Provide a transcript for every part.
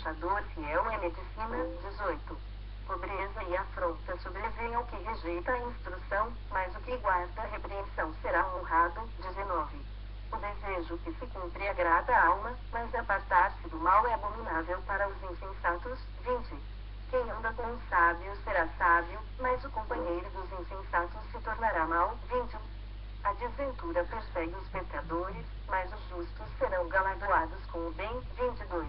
embaixador fiel é medicina. 18. Pobreza e afronta sobrevêm ao que rejeita a instrução, mas o que guarda a repreensão será honrado. 19. O desejo que se cumpre agrada a alma, mas apartar-se do mal é abominável para os insensatos. 20. Quem anda com os sábios será sábio, mas o companheiro dos insensatos se tornará mau. 21. A desventura persegue os pecadores, mas os justos serão galardoados com o bem. 22.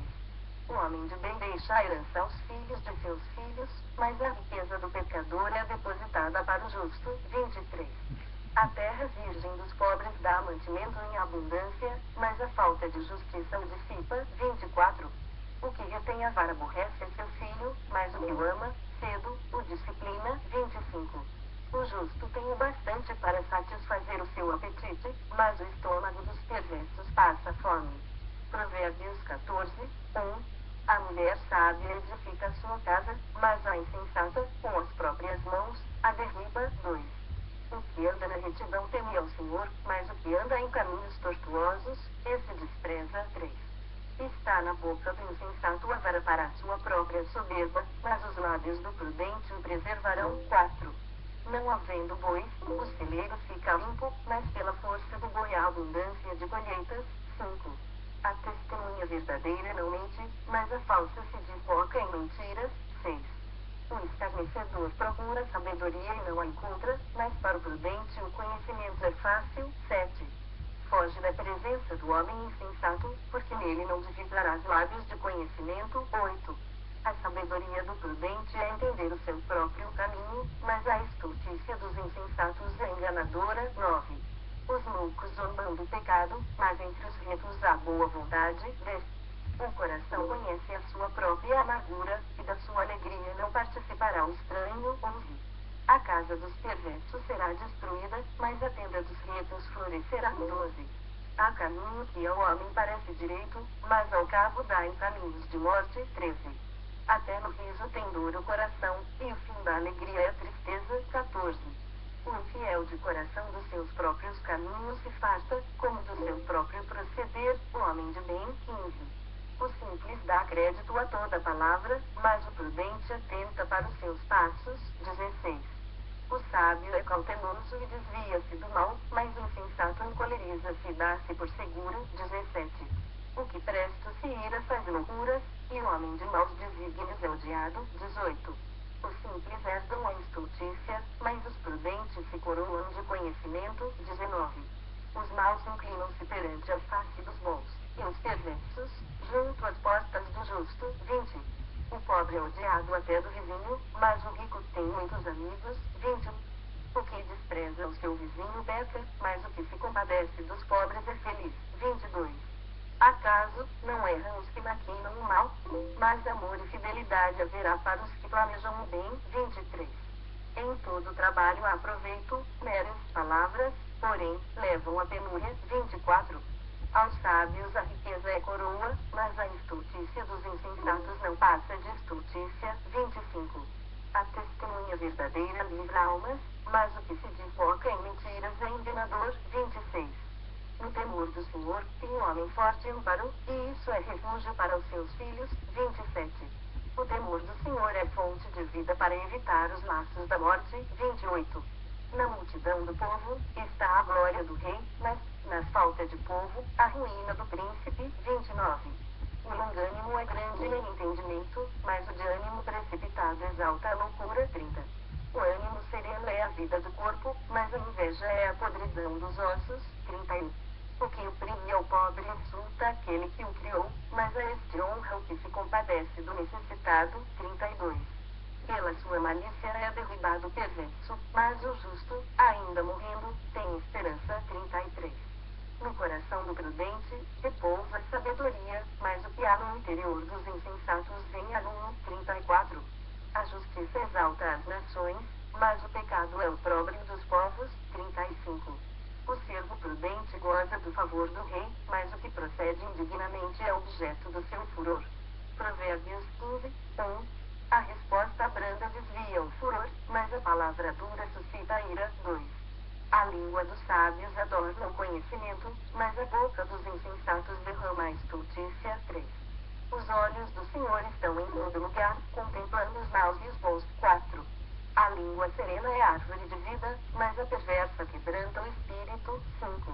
O homem de bem deixa a herança aos filhos de seus filhos, mas a riqueza do pecador é depositada para o justo. 23. A terra virgem dos pobres dá mantimento em abundância, mas a falta de justiça o dissipa. 24. O que retém a vara aborrece seu filho, mas o que o ama, cedo, o disciplina. 25. O justo tem o bastante para satisfazer o seu apetite, mas o estômago dos perversos passa fome. Provérbios 14, 1. A mulher sábia edifica a sua casa, mas a insensata, com as próprias mãos, a derriba. 2. O que anda na retidão teme ao Senhor, mas o que anda em caminhos tortuosos, esse despreza. 3. Está na boca do insensato a vara para a sua própria soberba, mas os lábios do prudente o preservarão. 4. Não havendo bois, o celeiro fica limpo, mas pela força do boi há abundância de colheitas. 5. A testemunha verdadeira não mente, mas a falsa se desboca em mentiras. 6. O escarnecedor procura sabedoria e não a encontra, mas para o prudente o conhecimento é fácil. 7. Foge da presença do homem insensato, porque nele não divisarás lábios de conhecimento. 8. A sabedoria do prudente é entender o seu próprio caminho, mas a estultícia dos insensatos é enganadora. 9. Os loucos zombam do pecado, mas entre os retos há boa vontade. 10. O coração conhece a sua própria amargura, e da sua alegria não participará o estranho. 11. A casa dos perversos será destruída, mas a tenda dos retos florescerá. 12. Há caminho que ao homem parece direito, mas ao cabo dá em caminhos de morte. 13. Até no riso tem dor o coração, e o fim da alegria é a tristeza. 14. O infiel de coração dos seus próprios caminhos se farta, como do seu próprio proceder, o homem de bem. 15. O simples dá crédito a toda palavra, mas o prudente atenta para os seus passos. 16. O sábio é cauteloso e desvia-se do mal, mas o insensato encoleriza-se e dá-se por seguro. 17. O que presto se ira faz loucuras, e o homem de maus desígnios é odiado. 18. Os simples herdam a estultícia, mas os prudentes se coroam de conhecimento. 19. Os maus inclinam-se perante a face dos bons, e os perversos, junto às portas do justo. 20. O pobre é odiado até do vizinho, mas o rico tem muitos amigos. 21. O que despreza o seu vizinho peca, mas o que se compadece dos pobres é feliz. 22. Acaso, não erram os que maquinam o mal, mas amor e fidelidade haverá para os que planejam o bem. 23. Em todo trabalho há proveito, meras palavras, porém, levam a penúria. 24. Aos sábios a riqueza é coroa, mas a estultícia dos insensatos não passa de estultícia. 25. A testemunha verdadeira livra almas, mas o que se desboca em mentiras é enganador. 26. No temor do Senhor, tem um homem forte amparo, e isso é refúgio para os seus filhos. 27. O temor do Senhor é fonte de vida para evitar os laços da morte. 28. Na multidão do povo, está a glória do rei, mas, na falta de povo, a ruína do príncipe. 29. O longânimo é grande em entendimento, mas o de ânimo precipitado exalta a loucura. 30. O ânimo sereno é a vida do corpo, mas a inveja é a podridão dos ossos. 31. O que oprime ao pobre insulta aquele que o criou, mas a este honra o que se compadece do necessitado. 32. Pela sua malícia é derribado o perverso, mas o justo, ainda morrendo, tem esperança. 33. No coração do prudente, repousa a sabedoria, mas o que há no interior dos insensatos vem a lume. 34. A justiça exalta as nações, mas o pecado é o opróbrio dos povos. 35. O servo prudente goza do favor do rei, mas o que procede indignamente é objeto do seu furor. Provérbios 15, 1. A resposta branda desvia o furor, mas a palavra dura suscita a ira. 2. A língua dos sábios adorna o conhecimento, mas a boca dos insensatos derrama a estultícia. 3. Os os olhos do Senhor estão em todo lugar, contemplando os maus e os bons. 4. A língua serena é árvore de vida, mas a perversa quebranta o espírito. 5.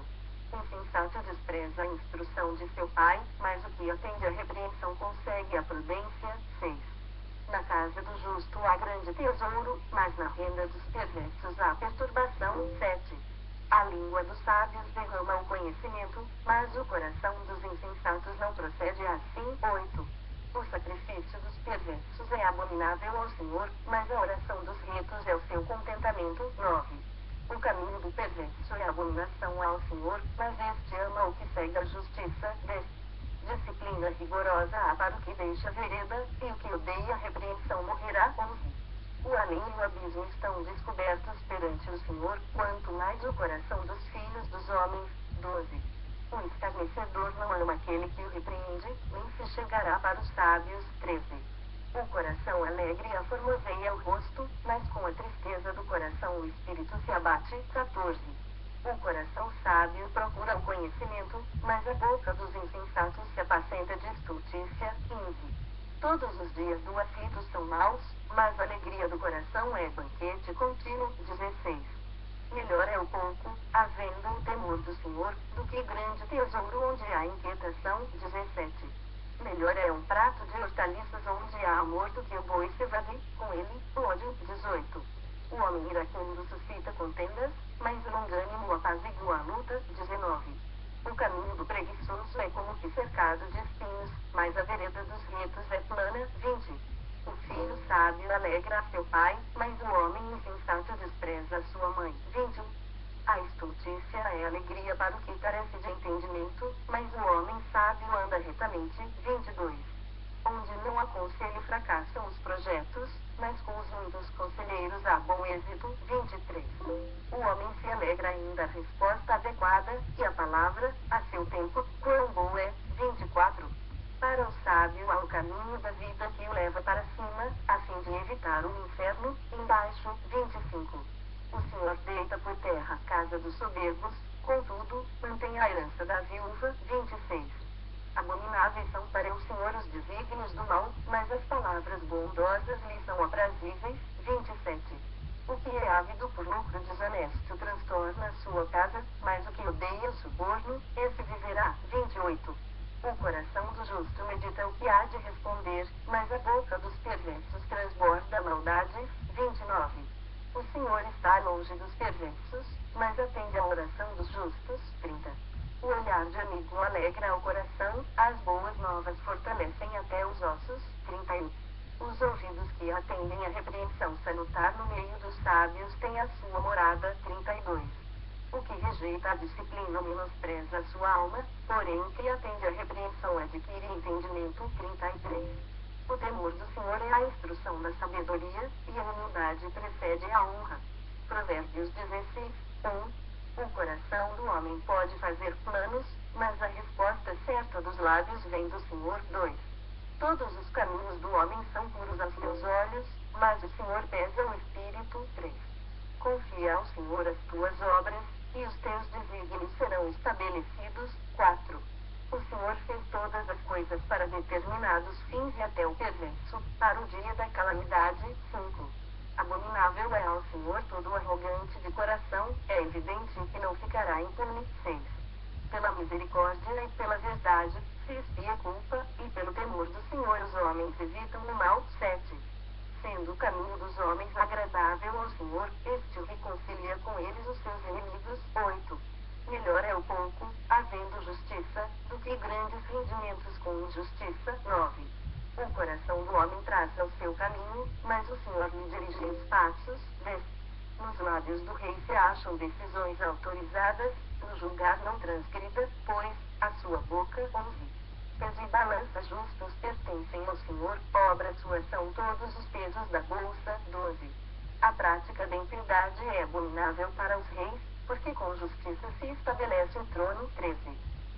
O insensato despreza a instrução de seu pai, mas o que atende à repreensão consegue a prudência. 6. Na casa do justo há grande tesouro, mas na renda dos perversos há perturbação. 7. A língua dos sábios derrama o conhecimento, mas o coração dos insensatos não procede assim. 8. O sacrifício dos perversos é abominável ao Senhor, mas a oração dos retos é o seu contentamento. 9. O caminho do perverso é abominação ao Senhor, mas este ama o que segue a justiça. 10. Disciplina rigorosa há para o que deixa a vereda, e o que odeia a repreensão morrerá. 11. O além e o abismo estão descobertos perante o Senhor, quanto mais o coração dos filhos dos homens. 12. O escarnecedor não ama aquele que o repreende, nem se chegará para os sábios. 13. O coração alegre aformoseia o rosto, mas com a tristeza do coração o espírito se abate. 14. O coração sábio procura o conhecimento, mas a boca dos insensatos se apacenta de estultícia. 15. Todos os dias do aflito são maus, mas a alegria do coração é banquete contínuo. 16. Melhor é o pouco, havendo o temor do Senhor, do que grande tesouro onde há inquietação. 17. Melhor é um prato de hortaliças onde há amor do que o boi cevado, com ele, ódio. 18. O homem iracundo suscita contendas, mas o longânimo apazigua a luta. 19. O caminho do preguiçoso é como que cercado de espinhos, mas a vereda dos retos é plana. 20. O filho sábio alegra a seu pai, mas o homem insensato despreza a sua mãe. 21. A estultícia é alegria para o que carece de entendimento, mas o homem sábio anda retamente. 22. Onde não há conselho fracassam os projetos, mas com os muitos conselheiros há bom êxito. 23. O homem se alegra ainda a resposta adequada, e a palavra, a seu tempo, quão boa é. 24. Para o sábio há o caminho da vida que o leva para cima, a fim de evitar o inferno. Embaixo. 25. O Senhor deita por terra a casa dos soberbos, contudo, mantém a herança da viúva. 26. Abomináveis são para o Senhor os desígnios do mal, mas as palavras bondosas lhe são aprazíveis. 27. O que é ávido por lucro desonesto transtorna a sua casa, mas o que odeia o suborno, esse viverá. 28. O coração do justo medita o que há de responder, mas a boca dos perversos transborda maldades. 29. O Senhor está longe dos perversos, mas atende à oração dos justos. 30. O olhar de amigo alegra o coração, as boas novas fortalecem até os ossos. 31. Os ouvidos que atendem à repreensão salutar no meio dos sábios têm a sua morada. 32. O que rejeita a disciplina menospreza a sua alma, porém o que atende à repreensão adquire entendimento. 33. O temor do Senhor é a instrução da sabedoria, e a humildade precede a honra. Provérbios 16, 1. O coração do homem pode fazer planos, mas a resposta certa dos lábios vem do Senhor. 2. Todos os caminhos do homem são puros aos seus olhos, mas o Senhor pesa o espírito. 3. Confia ao Senhor as tuas obras, e os teus desígnios serão estabelecidos. 4. O Senhor fez todas as coisas para determinados fins e até o perverso, para o dia da calamidade. 5. Abominável é ao Senhor todo arrogante de coração, é evidente que não ficará impune. 6. Pela misericórdia e pela verdade, se expia a culpa, e pelo temor do Senhor os homens evitam o mal. 7. Sendo o caminho dos homens agradável ao Senhor, este o reconcilia com eles os seus inimigos. 8. Melhor é o pouco, havendo justiça, do que grandes rendimentos com injustiça. 9. O coração do homem traça o seu caminho, mas o Senhor lhe dirige os passos. 10. Nos lábios do rei se acham decisões autorizadas, no julgar não transgrida, pois, a sua boca. 11. Peso e balança justos pertencem ao Senhor, obras suas são todos os pesos da bolsa. 12. A prática da impiedade é abominável para os reis, porque com justiça se estabelece o trono. 13.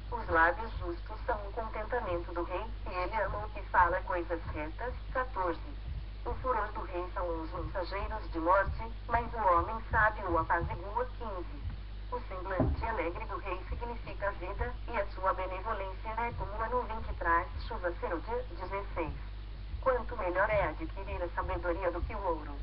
Os lábios justos são o contentamento do rei, e ele ama o que fala coisas retas. 14. O furor do rei são os mensageiros de morte, mas o homem sábio o apazigua. 15. O semblante alegre do rei significa a vida, e a sua benevolência é como a nuvem que traz chuva. Serúdia 16. Quanto melhor é adquirir a sabedoria do que o ouro,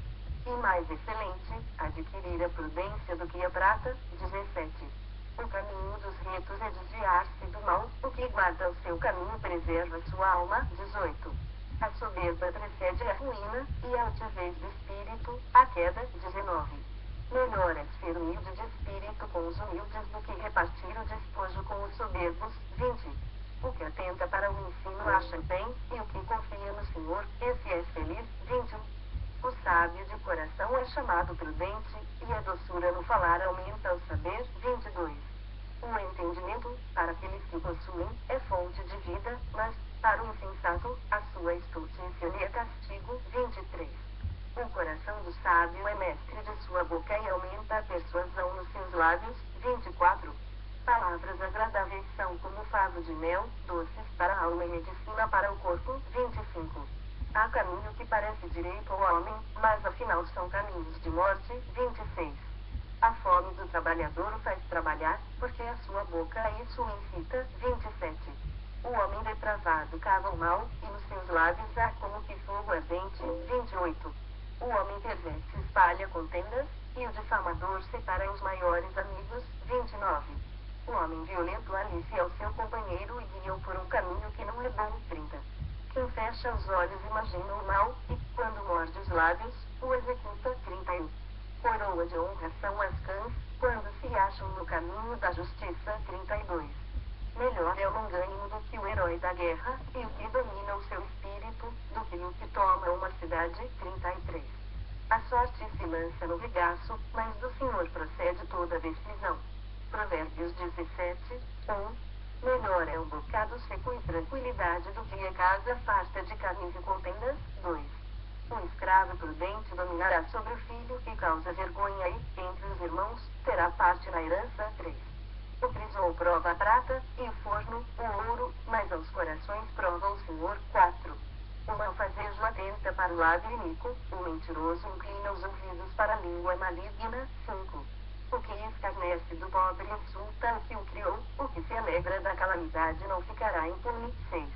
e mais excelente, adquirir a prudência do que a prata. 17. O caminho dos retos é desviar-se do mal, o que guarda o seu caminho preserva sua alma. 18. A soberba precede a ruína, e a altivez do espírito, a queda. 19. Melhor é ser humilde de espírito com os humildes do que repartir o despojo com os soberbos. 20. O que atenta para o ensino acha bem, e o que confia no Senhor, esse é feliz. 21. O sábio de coração é chamado prudente, e a doçura no falar aumenta o saber. 22. O entendimento, para aqueles que o possuem, é fonte de vida, mas, para o insensato, a sua estultícia lhe é castigo. 23. O coração do sábio é mestre de sua boca e aumenta a persuasão nos seus lábios. 24. Palavras agradáveis são como favo de mel, doces para a alma e medicina para o corpo. 25. Há caminho que parece direito ao homem, mas afinal são caminhos de morte. 26. A fome do trabalhador o faz trabalhar, porque a sua boca a isso o incita. 27. O homem depravado cava o mal, e nos seus lábios há como que fogo ardente. 28. O homem perverso espalha contendas, e o difamador separa os maiores amigos. 29. O homem violento alicia o seu companheiro e guia-o por um caminho que não é bom. 30. Quem fecha os olhos imagina o mal, e, quando morde os lábios, o executa. 31. Coroa de honra são as cãs, quando se acham no caminho da justiça. 32. Melhor é o longânimo do que o herói da guerra, e o que domina o seu espírito, do que o que toma uma cidade. 33. A sorte se lança no regaço, mas do Senhor procede toda a decisão. Provérbios 17, 1. Melhor é um bocado seco e tranquilidade do que a casa farta de carnes e contendas. 2. Um escravo prudente dominará sobre o filho que causa vergonha e, entre os irmãos, terá parte na herança. 3. O crisol prova a prata, e o forno, o ouro, mas aos corações prova o Senhor. 4. O malfazejo atenta para o lado iníquo, o mentiroso inclina os ouvidos para a língua maligna. 5. O que escarnece do pobre insulta o que o criou, o que se alegra da calamidade não ficará impune. 6.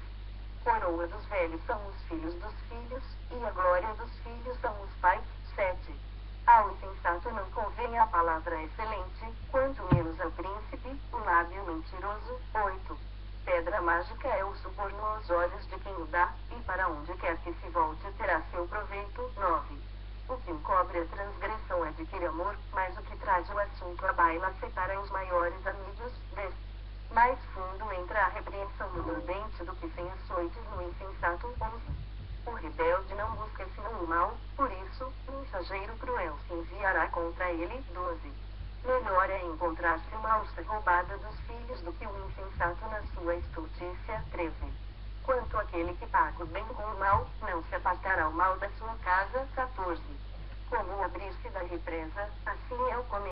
Coroa dos velhos são os filhos dos filhos, e a glória dos filhos são os pais. 7. Ao insensato não convém a palavra excelente, quanto menos ao príncipe, o lábio mentiroso. 8. Pedra mágica é o suborno aos olhos de quem o dá, e para onde quer que se volte terá seu proveito. 9. O que encobre a transgressão adquire amor, mas o que traz o assunto à baila separa os maiores amigos. 10. Mais fundo entra a repreensão no prudente do que 100 açoites no insensato. 11. O rebelde não busca senão o mal, por isso, um mensageiro cruel se enviará contra ele. 12. Melhor é encontrar-se uma alça roubada dos filhos do que o insensato na sua estultícia. 13. Quanto àquele que paga o bem com o mal, não se apartará o mal da sua casa. 14. Como o abrir-se da represa, assim é o comer